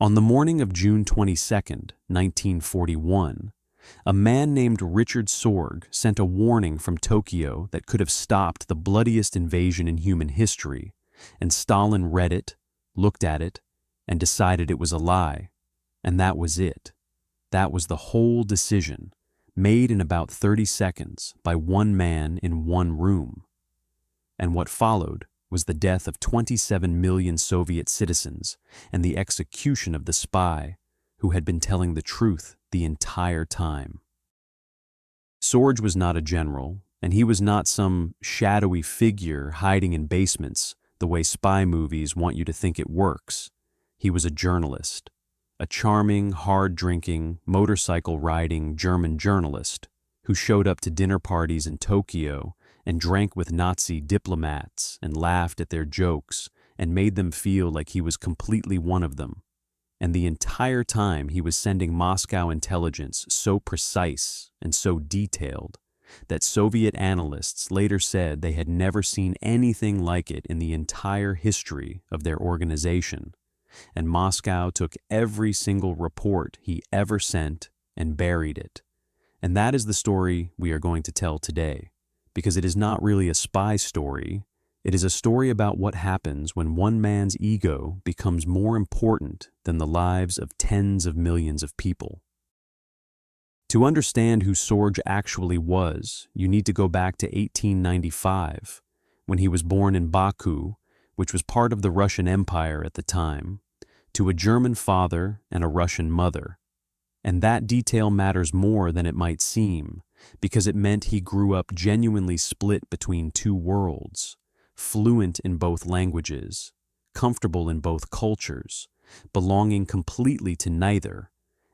On the morning of June 22, 1941, a man named Richard Sorge sent a warning from Tokyo that could have stopped the bloodiest invasion in human history, and Stalin read it, looked at it, and decided it was a lie. And that was it. That was the whole decision, made in about 30 seconds by one man in one room. And what followed was the death of 27 million Soviet citizens and the execution of the spy who had been telling the truth the entire time. Sorge was not a general, and he was not some shadowy figure hiding in basements the way spy movies want you to think it works. He was a journalist, a charming, hard-drinking, motorcycle-riding German journalist who showed up to dinner parties in Tokyo and drank with Nazi diplomats and laughed at their jokes and made them feel like he was completely one of them. And the entire time he was sending Moscow intelligence so precise and so detailed that Soviet analysts later said they had never seen anything like it in the entire history of their organization. And Moscow took every single report he ever sent and buried it. And that is the story we are going to tell today, because it is not really a spy story. It is a story about what happens when one man's ego becomes more important than the lives of tens of millions of people. To understand who Sorge actually was, you need to go back to 1895, when he was born in Baku, which was part of the Russian Empire at the time, to a German father and a Russian mother. And that detail matters more than it might seem, because it meant he grew up genuinely split between two worlds, fluent in both languages, comfortable in both cultures, belonging completely to neither.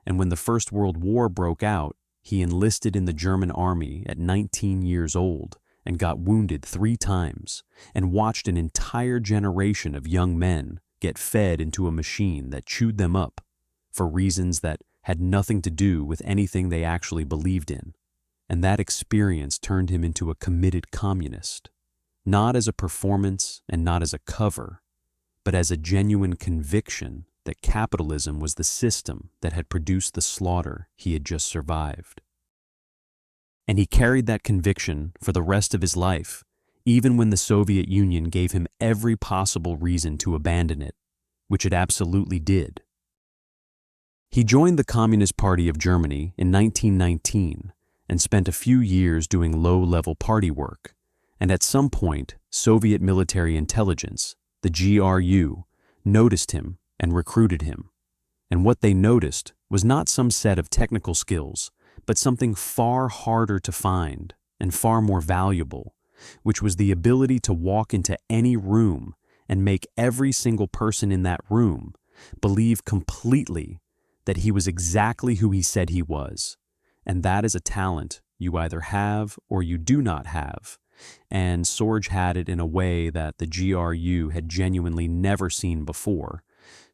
And when the First World War broke out, he enlisted in the German army at 19 years old and got wounded 3 times and watched an entire generation of young men get fed into a machine that chewed them up for reasons that had nothing to do with anything they actually believed in. And that experience turned him into a committed communist, not as a performance and not as a cover, but as a genuine conviction that capitalism was the system that had produced the slaughter he had just survived. And he carried that conviction for the rest of his life, even when the Soviet Union gave him every possible reason to abandon it, which it absolutely did. He joined the Communist Party of Germany in 1919 and spent a few years doing low-level party work, and at some point, Soviet military intelligence, the GRU, noticed him and recruited him. And what they noticed was not some set of technical skills, but something far harder to find and far more valuable, which was the ability to walk into any room and make every single person in that room believe completely that he was exactly who he said he was. And that is a talent you either have or you do not have. And Sorge had it in a way that the GRU had genuinely never seen before.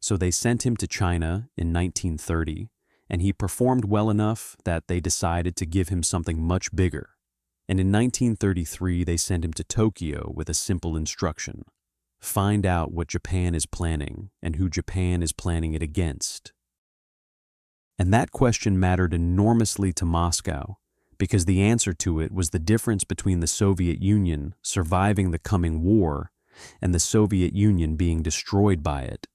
So they sent him to China in 1930, and he performed well enough that they decided to give him something much bigger. And in 1933, they sent him to Tokyo with a simple instruction: find out what Japan is planning and who Japan is planning it against. And that question mattered enormously to Moscow, because the answer to it was the difference between the Soviet Union surviving the coming war and the Soviet Union being destroyed by it.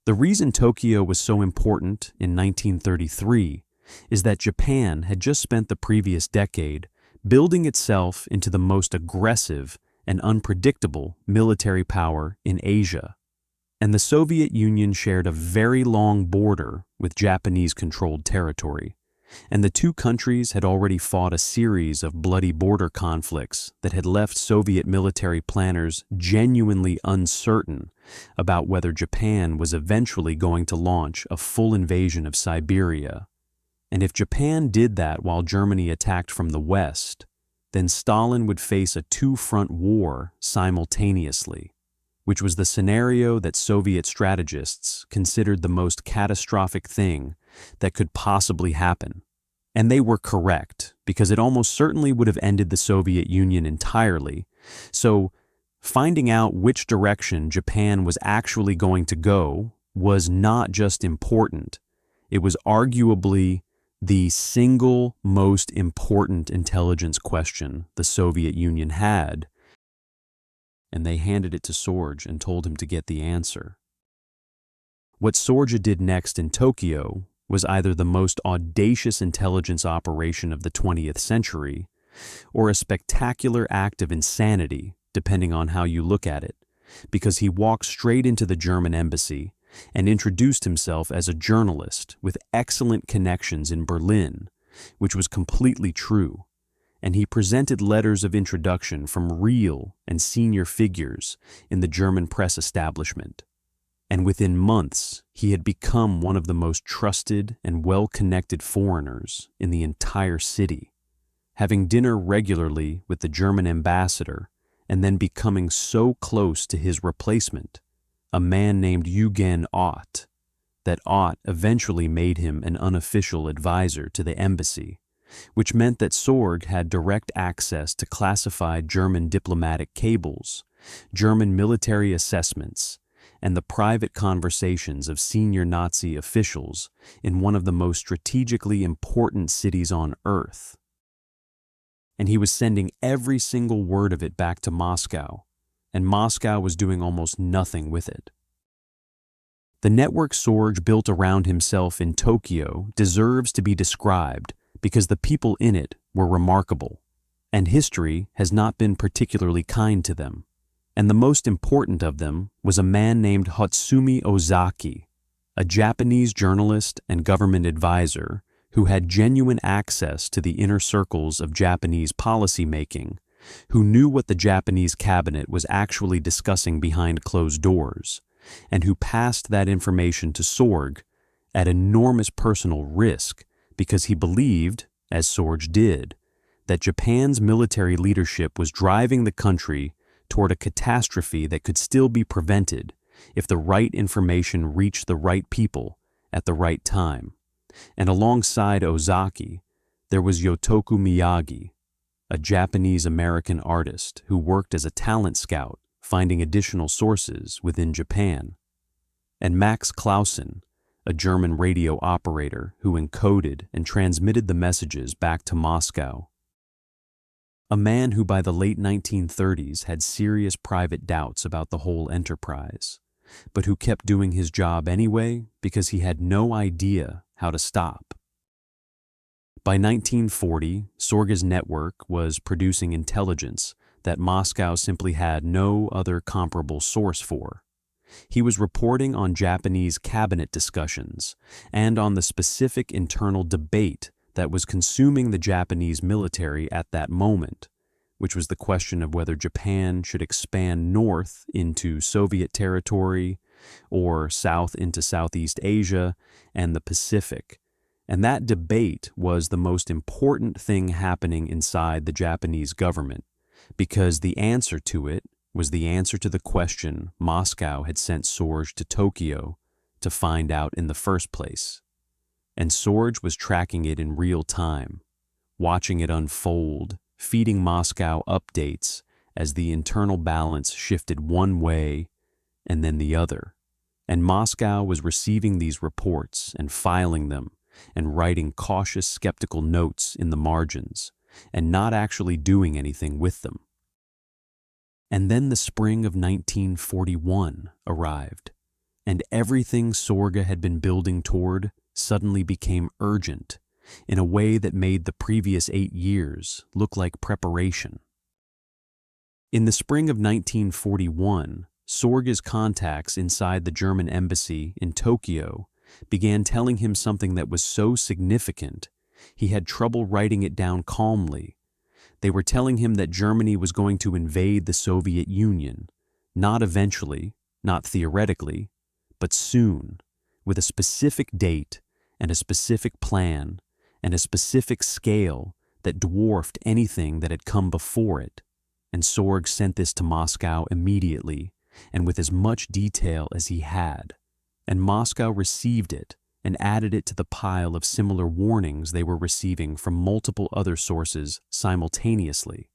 The reason Tokyo was so important in 1933 is that Japan had just spent the previous decade building itself into the most aggressive and unpredictable military power in Asia. And the Soviet Union shared a very long border with Japanese-controlled territory, and the two countries had already fought a series of bloody border conflicts that had left Soviet military planners genuinely uncertain about whether Japan was eventually going to launch a full invasion of Siberia. And if Japan did that while Germany attacked from the west, then Stalin would face a two-front war simultaneously, which was the scenario that Soviet strategists considered the most catastrophic thing that could possibly happen. And they were correct, because it almost certainly would have ended the Soviet Union entirely. So, finding out which direction Japan was actually going to go was not just important, it was arguably the single most important intelligence question the Soviet Union had, and they handed it to Sorge and told him to get the answer. What Sorge did next in Tokyo was either the most audacious intelligence operation of the 20th century or a spectacular act of insanity, depending on how you look at it, because he walked straight into the German embassy and introduced himself as a journalist with excellent connections in Berlin, which was completely true, and he presented letters of introduction from real and senior figures in the German press establishment. And within months, he had become one of the most trusted and well-connected foreigners in the entire city, having dinner regularly with the German ambassador and then becoming so close to his replacement, a man named Eugen Ott, that Ott eventually made him an unofficial advisor to the embassy, which meant that Sorge had direct access to classified German diplomatic cables, German military assessments, and the private conversations of senior Nazi officials in one of the most strategically important cities on Earth. And he was sending every single word of it back to Moscow, and Moscow was doing almost nothing with it. The network Sorge built around himself in Tokyo deserves to be described because the people in it were remarkable, and history has not been particularly kind to them. And the most important of them was a man named Hatsumi Ozaki, a Japanese journalist and government advisor who had genuine access to the inner circles of Japanese policymaking, who knew what the Japanese cabinet was actually discussing behind closed doors, and who passed that information to Sorge at enormous personal risk because he believed, as Sorge did, that Japan's military leadership was driving the country toward a catastrophe that could still be prevented if the right information reached the right people at the right time. And alongside Ozaki, there was Yotoku Miyagi, a Japanese-American artist who worked as a talent scout, finding additional sources within Japan, and Max Clausen, a German radio operator who encoded and transmitted the messages back to Moscow. A man who by the late 1930s had serious private doubts about the whole enterprise, but who kept doing his job anyway because he had no idea how to stop. By 1940, Sorge's network was producing intelligence that Moscow simply had no other comparable source for. He was reporting on Japanese cabinet discussions and on the specific internal debate that was consuming the Japanese military at that moment, which was the question of whether Japan should expand north into Soviet territory or south into Southeast Asia and the Pacific. And that debate was the most important thing happening inside the Japanese government, because the answer to it was the answer to the question Moscow had sent Sorge to Tokyo to find out in the first place. And Sorge was tracking it in real time, watching it unfold, feeding Moscow updates as the internal balance shifted one way and then the other. And Moscow was receiving these reports and filing them and writing cautious, skeptical notes in the margins and not actually doing anything with them. And then the spring of 1941 arrived, and everything Sorge had been building toward suddenly became urgent in a way that made the previous 8 years look like preparation. In the spring of 1941, Sorge's contacts inside the German embassy in Tokyo began telling him something that was so significant he had trouble writing it down calmly. They were telling him that Germany was going to invade the Soviet Union, not eventually, not theoretically, but soon, with a specific date and a specific plan and a specific scale that dwarfed anything that had come before it. And Sorge sent this to Moscow immediately and with as much detail as he had. And Moscow received it and added it to the pile of similar warnings they were receiving from multiple other sources simultaneously.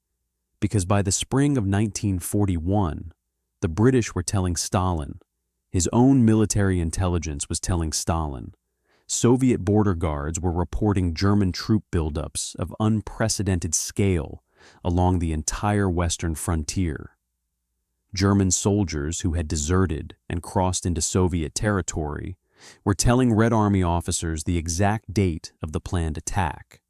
Because by the spring of 1941, the British were telling Stalin, His own military intelligence was telling Stalin. Soviet border guards were reporting German troop buildups of unprecedented scale along the entire western frontier. German soldiers who had deserted and crossed into Soviet territory were telling Red Army officers the exact date of the planned attack.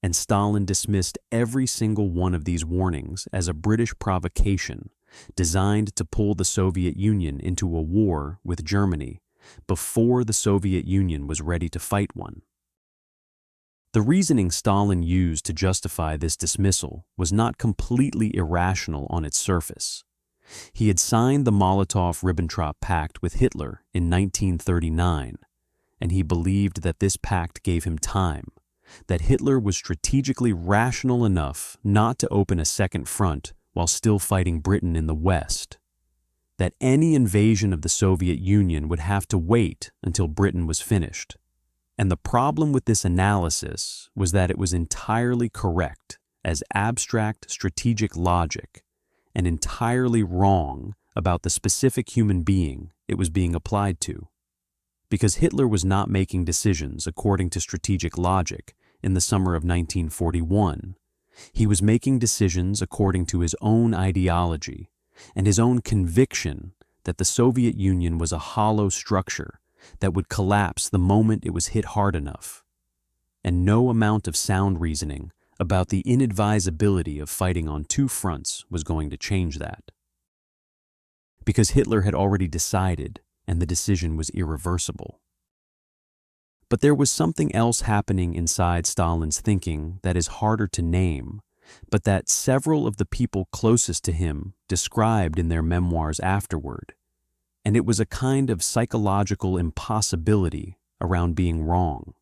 And Stalin dismissed every single one of these warnings as a British provocation designed to pull the Soviet Union into a war with Germany before the Soviet Union was ready to fight one. The reasoning Stalin used to justify this dismissal was not completely irrational on its surface. He had signed the Molotov-Ribbentrop Pact with Hitler in 1939, and he believed that this pact gave him time, that Hitler was strategically rational enough not to open a second front while still fighting Britain in the West, that any invasion of the Soviet Union would have to wait until Britain was finished. And the problem with this analysis was that it was entirely correct as abstract strategic logic and entirely wrong about the specific human being it was being applied to. Because Hitler was not making decisions according to strategic logic in the summer of 1941. He was making decisions according to his own ideology and his own conviction that the Soviet Union was a hollow structure that would collapse the moment it was hit hard enough. And no amount of sound reasoning about the inadvisability of fighting on two fronts was going to change that. Because Hitler had already decided, and the decision was irreversible. But there was something else happening inside Stalin's thinking that is harder to name, but that several of the people closest to him described in their memoirs afterward. And it was a kind of psychological impossibility around being wrong,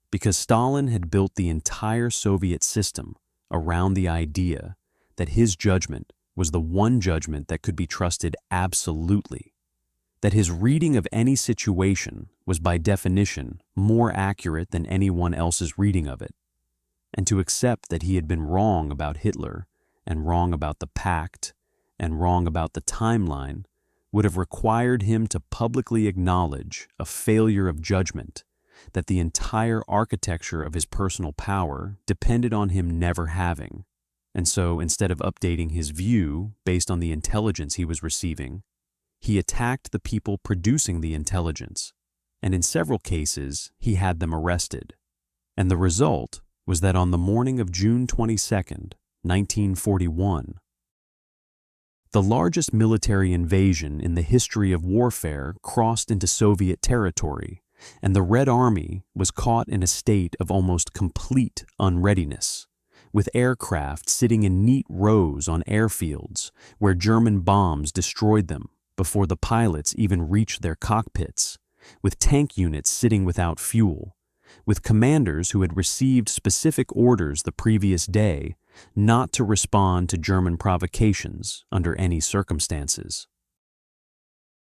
because Stalin had built the entire Soviet system around the idea that his judgment was the one judgment that could be trusted absolutely, that his reading of any situation was by definition more accurate than anyone else's reading of it, and to accept that he had been wrong about Hitler and wrong about the pact and wrong about the timeline would have required him to publicly acknowledge a failure of judgment, that the entire architecture of his personal power depended on him never having. And so, instead of updating his view based on the intelligence he was receiving, he attacked the people producing the intelligence, and in several cases, he had them arrested. And the result was that on the morning of June 22nd, 1941, the largest military invasion in the history of warfare crossed into Soviet territory, and the Red Army was caught in a state of almost complete unreadiness, with aircraft sitting in neat rows on airfields where German bombs destroyed them before the pilots even reached their cockpits, with tank units sitting without fuel, with commanders who had received specific orders the previous day not to respond to German provocations under any circumstances.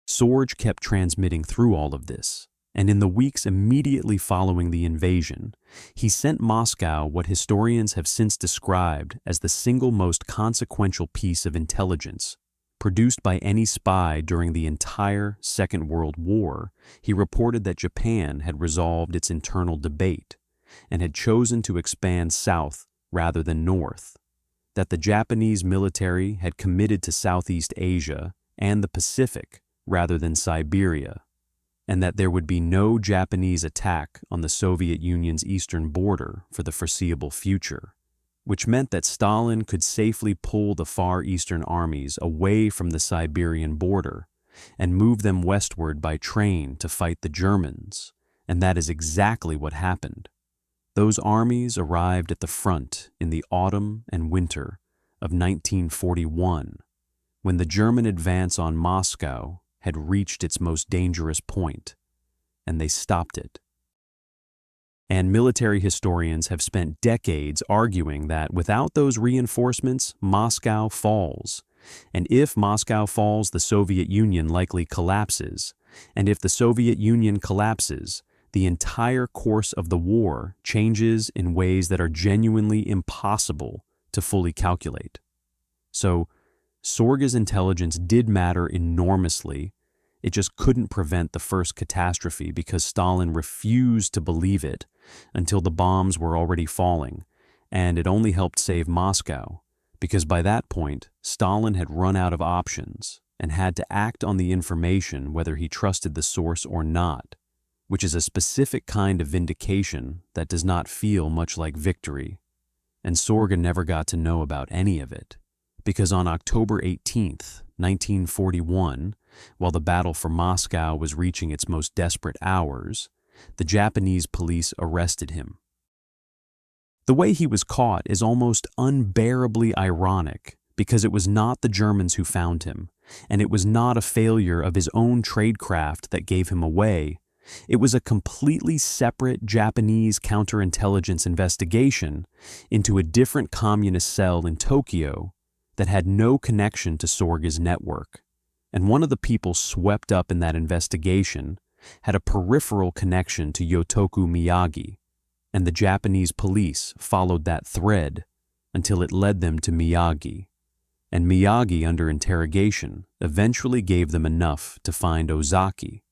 Sorge kept transmitting through all of this, and in the weeks immediately following the invasion, he sent Moscow what historians have since described as the single most consequential piece of intelligence produced by any spy during the entire Second World War. He reported that Japan had resolved its internal debate and had chosen to expand south rather than north, that the Japanese military had committed to Southeast Asia and the Pacific rather than Siberia, and that there would be no Japanese attack on the Soviet Union's eastern border for the foreseeable future, which meant that Stalin could safely pull the Far Eastern armies away from the Siberian border and move them westward by train to fight the Germans, and that is exactly what happened. Those armies arrived at the front in the autumn and winter of 1941, when the German advance on Moscow had reached its most dangerous point, and they stopped it. And military historians have spent decades arguing that without those reinforcements, Moscow falls. And if Moscow falls, the Soviet Union likely collapses. And if the Soviet Union collapses, the entire course of the war changes in ways that are genuinely impossible to fully calculate. So, Sorge's intelligence did matter enormously, It just couldn't prevent the first catastrophe because Stalin refused to believe it until the bombs were already falling, and it only helped save Moscow, because by that point, Stalin had run out of options and had to act on the information whether he trusted the source or not, which is a specific kind of vindication that does not feel much like victory. And Sorge never got to know about any of it, because on October 18th, 1941, while the battle for Moscow was reaching its most desperate hours, the Japanese police arrested him. The way he was caught is almost unbearably ironic, because it was not the Germans who found him, and it was not a failure of his own tradecraft that gave him away. It was a completely separate Japanese counterintelligence investigation into a different communist cell in Tokyo that had no connection to Sorge's network. And one of the people swept up in that investigation had a peripheral connection to Yotoku Miyagi, and the Japanese police followed that thread until it led them to Miyagi. And Miyagi, under interrogation, eventually gave them enough to find Ozaki,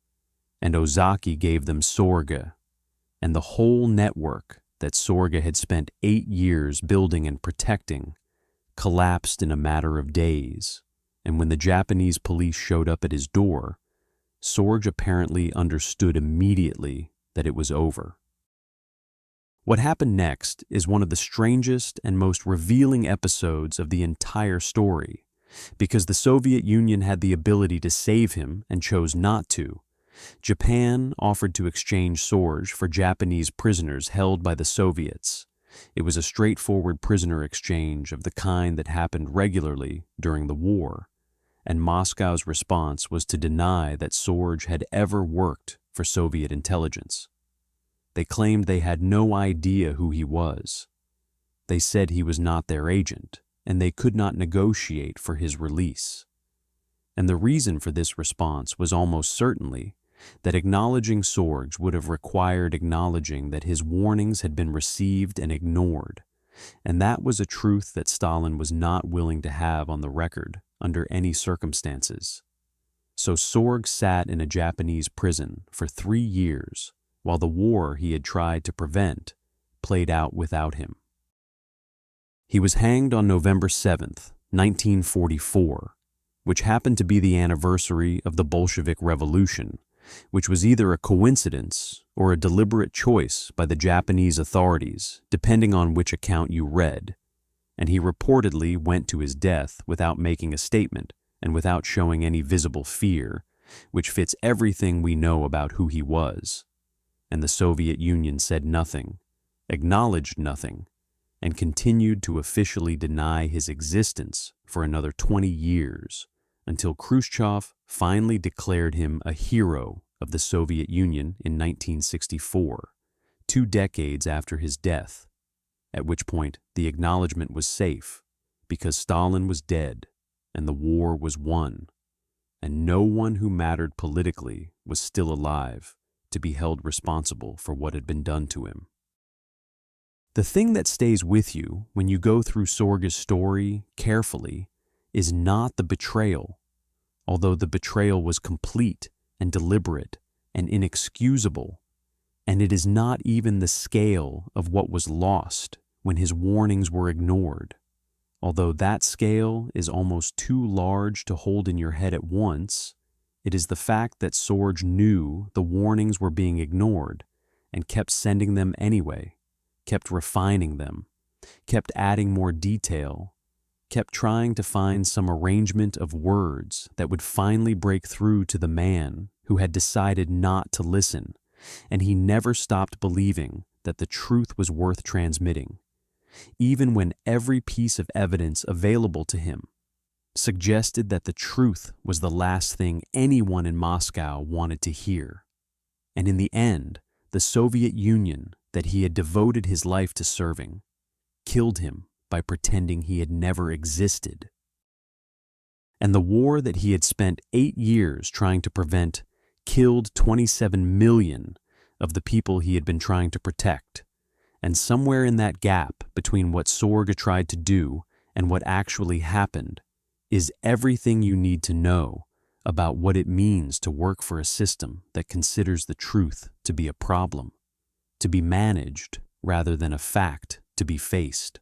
and Ozaki gave them Sorge, and the whole network that Sorge had spent 8 years building and protecting collapsed in a matter of days. And when the Japanese police showed up at his door, Sorge apparently understood immediately that it was over. What happened next is one of the strangest and most revealing episodes of the entire story, because the Soviet Union had the ability to save him and chose not to. Japan offered to exchange Sorge for Japanese prisoners held by the Soviets. It was a straightforward prisoner exchange of the kind that happened regularly during the war, and Moscow's response was to deny that Sorge had ever worked for Soviet intelligence. They claimed they had no idea who he was. They said he was not their agent, and they could not negotiate for his release. And the reason for this response was almost certainly that acknowledging Sorge would have required acknowledging that his warnings had been received and ignored, and that was a truth that Stalin was not willing to have on the record under any circumstances. So Sorge sat in a Japanese prison for 3 years, while the war he had tried to prevent played out without him. He was hanged on November 7th, 1944, which happened to be the anniversary of the Bolshevik Revolution, which was either a coincidence or a deliberate choice by the Japanese authorities, depending on which account you read. And he reportedly went to his death without making a statement and without showing any visible fear, which fits everything we know about who he was. And the Soviet Union said nothing, acknowledged nothing, and continued to officially deny his existence for another 20 years, until Khrushchev finally declared him a hero of the Soviet Union in 1964, 2 decades after his death, at which point the acknowledgement was safe because Stalin was dead and the war was won, and no one who mattered politically was still alive to be held responsible for what had been done to him. The thing that stays with you when you go through Sorge's story carefully is not the betrayal, although the betrayal was complete and deliberate and inexcusable, and it is not even the scale of what was lost when his warnings were ignored, although that scale is almost too large to hold in your head at once. It is the fact that Sorge knew the warnings were being ignored and kept sending them anyway, kept refining them, kept adding more detail, kept trying to find some arrangement of words that would finally break through to the man who had decided not to listen, and he never stopped believing that the truth was worth transmitting, even when every piece of evidence available to him suggested that the truth was the last thing anyone in Moscow wanted to hear. And in the end, the Soviet Union that he had devoted his life to serving killed him by pretending he had never existed. And the war that he had spent 8 years trying to prevent killed 27 million of the people he had been trying to protect. And somewhere in that gap between what Sorge tried to do and what actually happened is everything you need to know about what it means to work for a system that considers the truth to be a problem, to be managed rather than a fact to be faced.